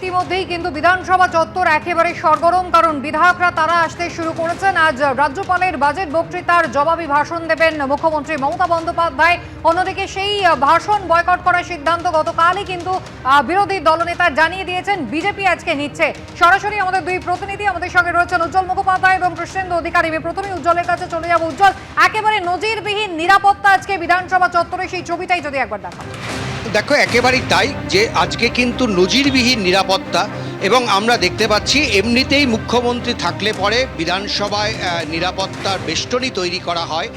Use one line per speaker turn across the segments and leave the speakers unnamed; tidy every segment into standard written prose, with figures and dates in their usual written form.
ইতিমধ্যেই কিন্তু বিধানসভা চত্বর একেবারে সরগরম, কারণ বিধায়করা তারা আসতে শুরু করেছেন। আজ রাজ্যপালের বাজেট বক্তৃতার জবাবি ভাষণ দেবেন মুখ্যমন্ত্রী মমতা বন্দ্যোপাধ্যায়। অন্যদিকে সেই ভাষণ বয়কট করার সিদ্ধান্ত গতকালই কিন্তু বিরোধী দলনেতা জানিয়ে দিয়েছেন বিজেপি আজকে নিচ্ছে। সরাসরি আমাদের দুই প্রতিনিধি আমাদের সঙ্গে রয়েছেন উজ্জ্বল মুখোপাধ্যায় এবং কৃষ্ণেন্দু অধিকারী। প্রথমে উজ্জ্বলের কাছে চলে যাব। উজ্জ্বল, একেবারে নজিরবিহীন নিরাপত্তা আজকে বিধানসভা চত্বরে, সেই ছবিটাই যদি একবার দেখা।
দেখো, একেবারেই তাই, যে আজকে কিন্তু নজিরবিহীন নিরাপত্তা, এবং আমরা দেখতে পাচ্ছি এমনিতেই মুখ্যমন্ত্রী থাকলে পরে বিধানসভায় নিরাপত্তার বেষ্টনী তৈরি করা হয়।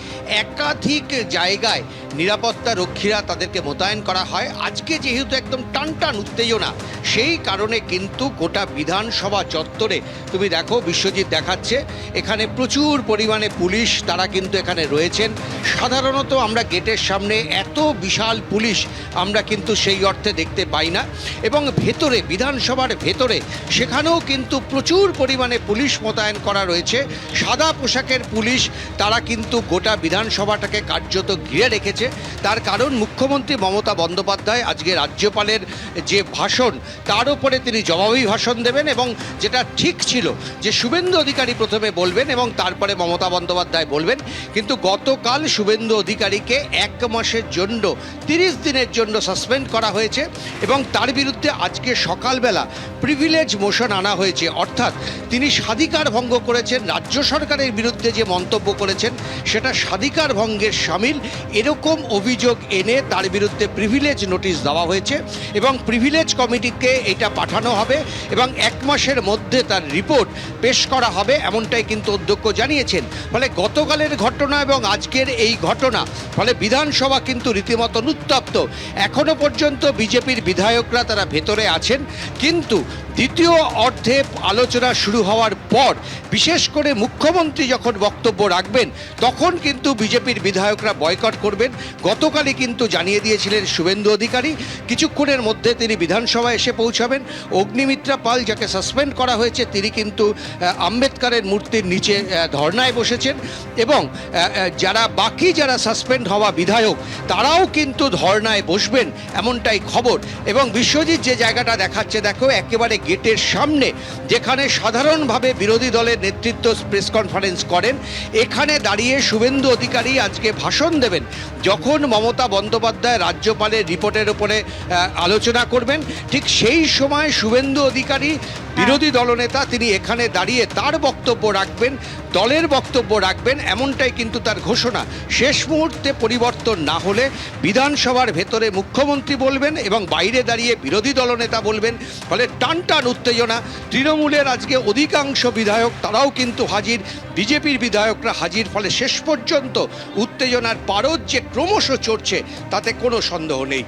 একাধিক জায়গায় নিরাপত্তা রক্ষীরা তাদেরকে মোতায়েন করা হয়। আজকে যেহেতু একদম টানটান উত্তেজনা, সেই কারণে কিন্তু গোটা বিধানসভা চত্বরে তুমি দেখো, বিশ্বজিৎ দেখাচ্ছে এখানে প্রচুর পরিমাণে পুলিশ তারা কিন্তু এখানে রয়েছেন। সাধারণত আমরা গেটের সামনে এত বিশাল পুলিশ আমরা কিন্তু সেই অর্থে দেখতে পাই না, এবং ভেতরে বিধানসভার ভেতরে সেখানেও কিন্তু প্রচুর পরিমাণে পুলিশ মোতায়েন করা রয়েছে। সাদা পোশাকের পুলিশ তারা কিন্তু গোটা বিধানসভাটাকে কার্যত ঘিরে রেখেছে। তার কারণ মুখ্যমন্ত্রী মমতা বন্দ্যোপাধ্যায় আজকে রাজ্যপালের যে ভাষণ, তার উপরে তিনি জবাবি ভাষণ দেবেন, এবং যেটা ঠিক ছিল যে শুভেন্দু অধিকারী প্রথমে বলবেন এবং তারপরে মমতা বন্দ্যোপাধ্যায় বলবেন, কিন্তু গতকাল শুভেন্দু অধিকারীকে 1 মাসের জন্য 30 দিনের জন্য সাসপেন্ড করা হয়েছে, এবং তার বিরুদ্ধে আজকে সকালবেলা প্রিভিলেজ মোশন আনা হয়েছে। অর্থাৎ তিনি স্বাধিকার ভঙ্গ করেছেন, রাজ্য সরকারের বিরুদ্ধে যে মন্তব্য করেছেন সেটা স্বাধিকার ভঙ্গের শামিল, এরকম অভিযোগ এনে তার বিরুদ্ধে প্রিভিলেজ নোটিশ দেওয়া হয়েছে, এবং প্রিভিলেজ কমিটিকে এটা পাঠানো হবে এবং 1 মাসের মধ্যে তার রিপোর্ট পেশ করা হবে, এমনটাই কিন্তু অধ্যক্ষ জানিয়েছেন। ফলে গতকালের ঘটনা এবং আজকের এই ঘটনা, ফলে বিধানসভা কিন্তু রীতিমতো উত্তপ্ত। এখনো পর্যন্ত বিজেপির বিধায়করা তারা ভেতরে আছেন, কিন্তু দ্বিতীয় অর্ধে আলোচনা শুরু হওয়ার পর, বিশেষ করে মুখ্যমন্ত্রী যখন বক্তব্য রাখবেন, তখন কিন্তু বিজেপির বিধায়করা বয়কট করবেন। গতকালই কিন্তু জানিয়ে দিয়েছিলেন শুভেন্দু অধিকারী কিছুক্ষণের মধ্যে তিনি বিধানসভায় এসে পৌঁছাবেন। অগ্নিমিত্রা পাল, যাকে সাসপেন্ড করা হয়েছে, তিনি কিন্তু আম্বেদকরের মূর্তির নিচে ধর্নায় বসেছেন, এবং বাকি যারা সাসপেন্ড হওয়া বিধায়ক তারাও কিন্তু ধর্নায় বসবেন, এমনটাই খবর। এবং বিশ্বজিৎ যে জায়গাটা দেখাচ্ছে, দেখো একেবারে গেটের সামনে, যেখানে সাধারণভাবে বিরোধী দলের নেতৃত্ব প্রেস কনফারেন্স করেন, এখানে দাঁড়িয়ে শুভেন্দু অধিকারী আজকে ভাষণ দেবেন। যখন মমতা বন্দ্যোপাধ্যায় রাজ্যপালের রিপোর্টের উপরে আলোচনা করবেন, ঠিক সেই সময় শুভেন্দু অধিকারী বিরোধী দলনেতা তিনি এখানে দাঁড়িয়ে তার বক্তব্য রাখবেন, দলের বক্তব্য রাখবেন, এমনটাই কিন্তু তার ঘোষণা। শেষ মুহূর্তে পরিবর্তন না হলে বিধানসভার ভেতরে মুখ্যমন্ত্রী বলবেন এবং বাইরে দাঁড়িয়ে বিরোধী দলনেতা বলবেন। ফলে টানটান উত্তেজনা। তৃণমূলের আজকে অধিকাংশ বিধায়ক তারাও কিন্তু হাজির, বিজেপির বিধায়করা হাজির। ফলে শেষ পর্যন্ত উত্তেজনার পারদ যে ক্রমশ চড়ছে তাতে কোনো সন্দেহ নেই।